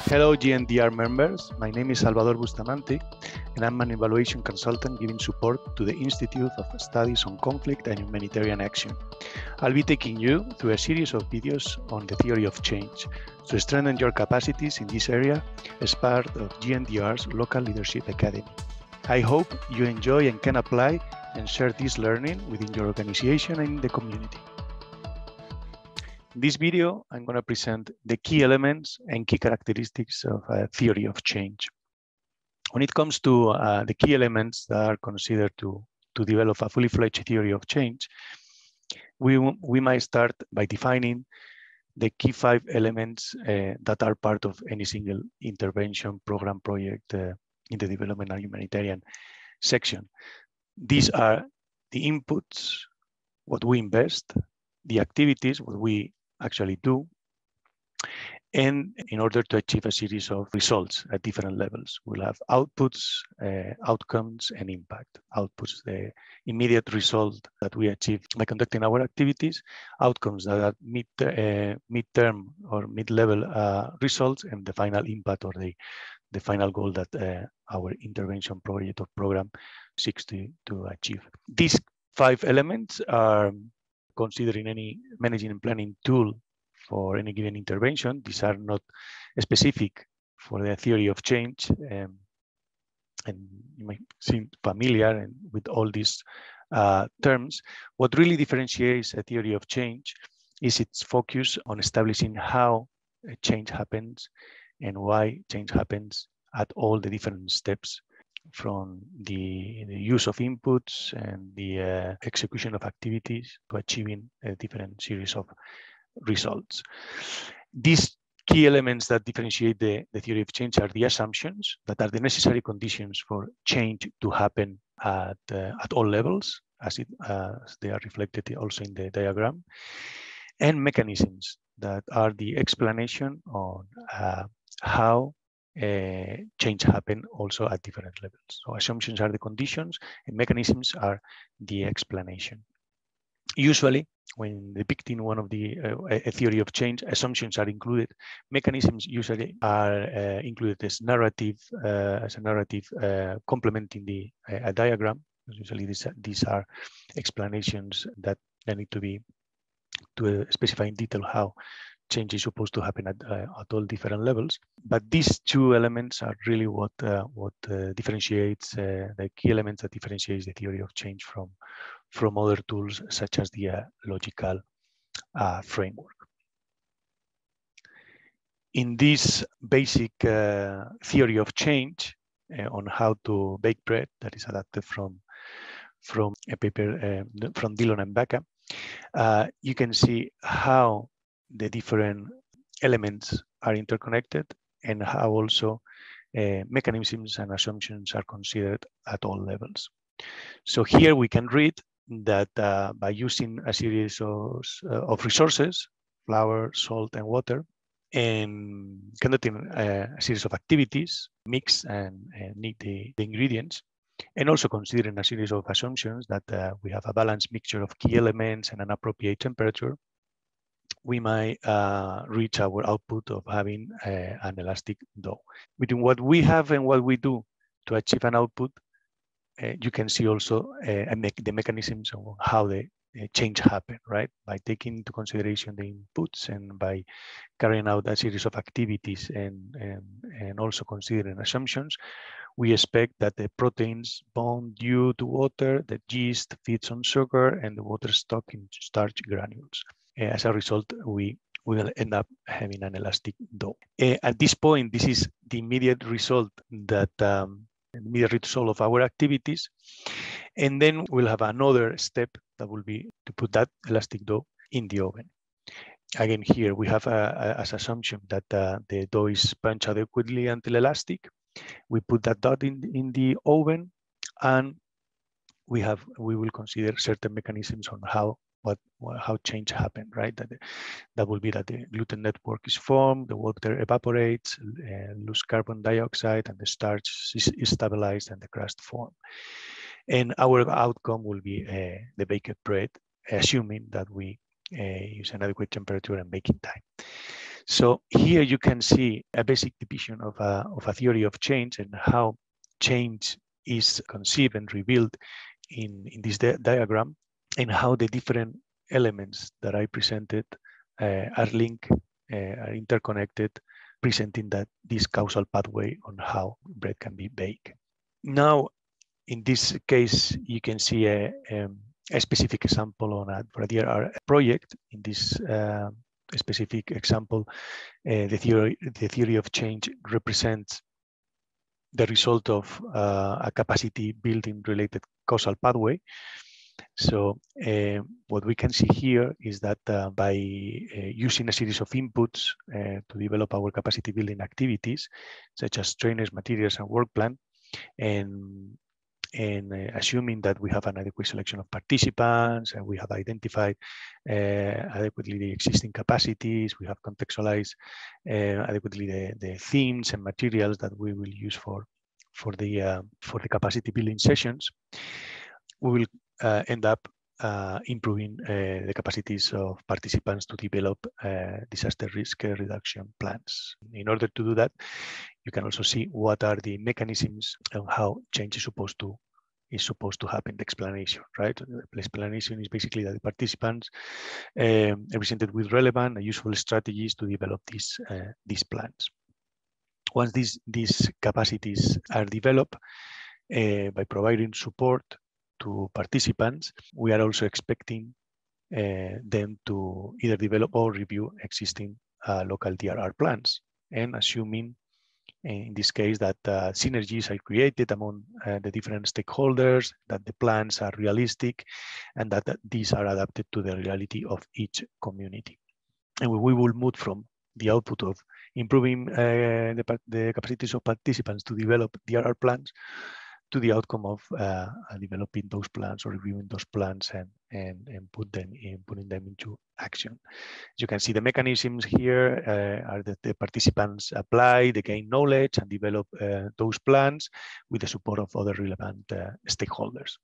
Hello GNDR members, my name is Salvador Bustamante and I'm an evaluation consultant giving support to the Institute of Studies on Conflict and Humanitarian Action. I'll be taking you through a series of videos on the theory of change to strengthen your capacities in this area as part of GNDR's Local Leadership Academy. I hope you enjoy and can apply and share this learning within your organization and in the community. In this video, I'm going to present the key elements and key characteristics of a theory of change. When it comes to the key elements that are considered to develop a fully fledged theory of change, we might start by defining the key 5 elements that are part of any single intervention program project in the development and humanitarian section. These are the inputs, what we invest, the activities, what we actually do, and in order to achieve a series of results at different levels. We'll have outputs, outcomes, and impact. Outputs, the immediate result that we achieve by conducting our activities, outcomes that are mid-term or mid-level results, and the final impact or the final goal that our intervention project or program seeks to achieve. These 5 elements are considered in any managing and planning tool for any given intervention. These are not specific for the theory of change, and you might seem familiar with all these terms. What really differentiates a theory of change is its focus on establishing how change happens and why change happens at all the different steps, from the use of inputs and the execution of activities to achieving a different series of results. These key elements that differentiate the theory of change are the assumptions that are the necessary conditions for change to happen at all levels, as they are reflected also in the diagram, and mechanisms that are the explanation on how change happen also at different levels. So assumptions are the conditions and mechanisms are the explanation. Usually, when depicting one of the a theory of change, assumptions are included. Mechanisms usually are included as a narrative complementing a diagram. Usually, these are explanations that need to specify in detail how change is supposed to happen at all different levels. But these 2 elements are really what differentiates the key elements that differentiates the theory of change from other tools such as the logical framework. In this basic theory of change on how to bake bread, that is adapted from a paper from Dillon and Baca, you can see how the different elements are interconnected and how also mechanisms and assumptions are considered at all levels. So here we can read that by using a series of resources, flour, salt, and water, and conducting a series of activities, mix and knead the ingredients, and also considering a series of assumptions that we have a balanced mixture of key elements and an appropriate temperature, we might reach our output of having an elastic dough. Between what we have and what we do to achieve an output, you can see also the mechanisms of how the change happen, right? By taking into consideration the inputs and by carrying out a series of activities and also considering assumptions, we expect that the proteins bond due to water, the yeast feeds on sugar, and the water stock in starch granules. As a result, we will end up having an elastic dough. At this point, this is the immediate result that immediate result of our activities, and then we'll have another step that will be to put that elastic dough in the oven. Again, here we have as assumption that the dough is punched adequately until elastic. We put that dough in the oven, and we will consider certain mechanisms on how change happened, right? That will be that the gluten network is formed, the water evaporates, loose carbon dioxide, and the starch is stabilized and the crust formed. And our outcome will be the baked bread, assuming that we use an adequate temperature and baking time. So here you can see a basic depiction of a theory of change and how change is conceived and revealed in this diagram, and how the different elements that I presented are linked, are interconnected, presenting this causal pathway on how bread can be baked. Now, in this case, you can see a specific example for a DRR project. In this specific example, the theory of change represents the result of a capacity building related causal pathway. So what we can see here is that by using a series of inputs to develop our capacity building activities, such as trainers, materials, and work plan, and assuming that we have an adequate selection of participants and we have identified adequately the existing capacities, we have contextualized adequately the themes and materials that we will use for the capacity building sessions, we will end up improving the capacities of participants to develop disaster risk reduction plans. In order to do that, you can also see what are the mechanisms and how change is supposed to happen. The explanation, right? The explanation is basically that the participants are presented with relevant and useful strategies to develop these plans. Once these capacities are developed by providing support to participants, we are also expecting them to either develop or review existing local DRR plans, and assuming in this case that synergies are created among the different stakeholders, that the plans are realistic, and that these are adapted to the reality of each community. And we will move from the output of improving the capacities of participants to develop DRR plans to the outcome of developing those plans or reviewing those plans and putting them into action. As you can see, the mechanisms here are that the participants apply, they gain knowledge and develop those plans with the support of other relevant stakeholders.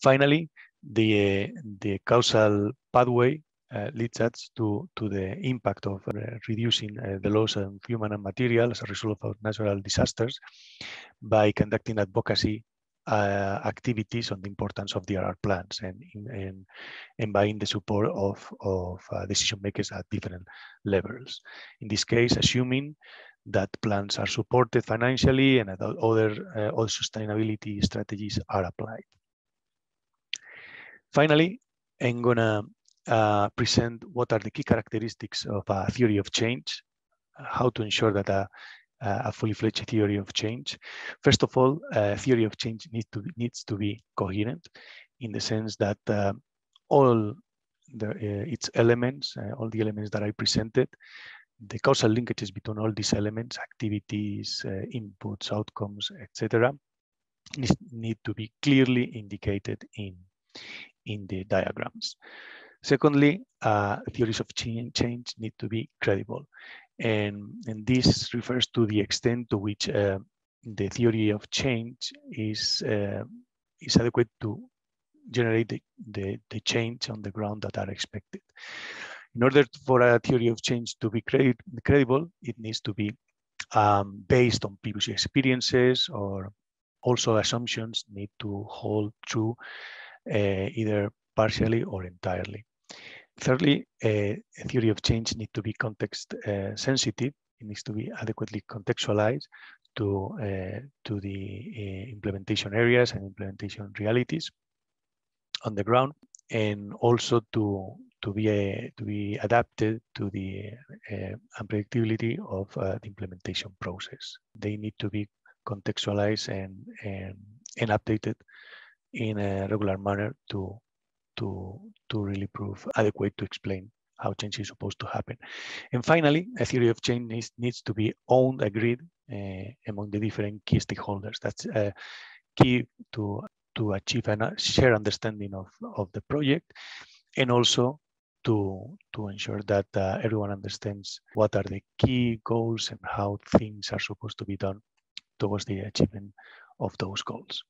Finally, the causal pathway leads us to the impact of reducing the loss of human and material as a result of natural disasters by conducting advocacy activities on the importance of DRR plans and buying the support of decision makers at different levels. In this case, assuming that plans are supported financially and that other sustainability strategies are applied. Finally, I'm gonna present what are the key characteristics of a theory of change, how to ensure that a fully fledged theory of change. First of all, a theory of change needs to be coherent in the sense that all its elements, all the elements that I presented, the causal linkages between all these elements, activities, inputs, outcomes, etc., need to be clearly indicated in the diagrams. Secondly, theories of change need to be credible. And this refers to the extent to which the theory of change is adequate to generate the change on the ground that are expected. In order for a theory of change to be credible, it needs to be based on previous experiences, or also assumptions need to hold true either partially or entirely. Thirdly, a theory of change needs to be context sensitive. It needs to be adequately contextualized to the implementation areas and implementation realities on the ground, and also to be adapted to the unpredictability of the implementation process. They need to be contextualized and updated in a regular manner to really prove adequate to explain how change is supposed to happen. And finally, a theory of change needs to be owned, agreed among the different key stakeholders. That's key to achieve a shared understanding of the project, and also to ensure that everyone understands what are the key goals and how things are supposed to be done towards the achievement of those goals.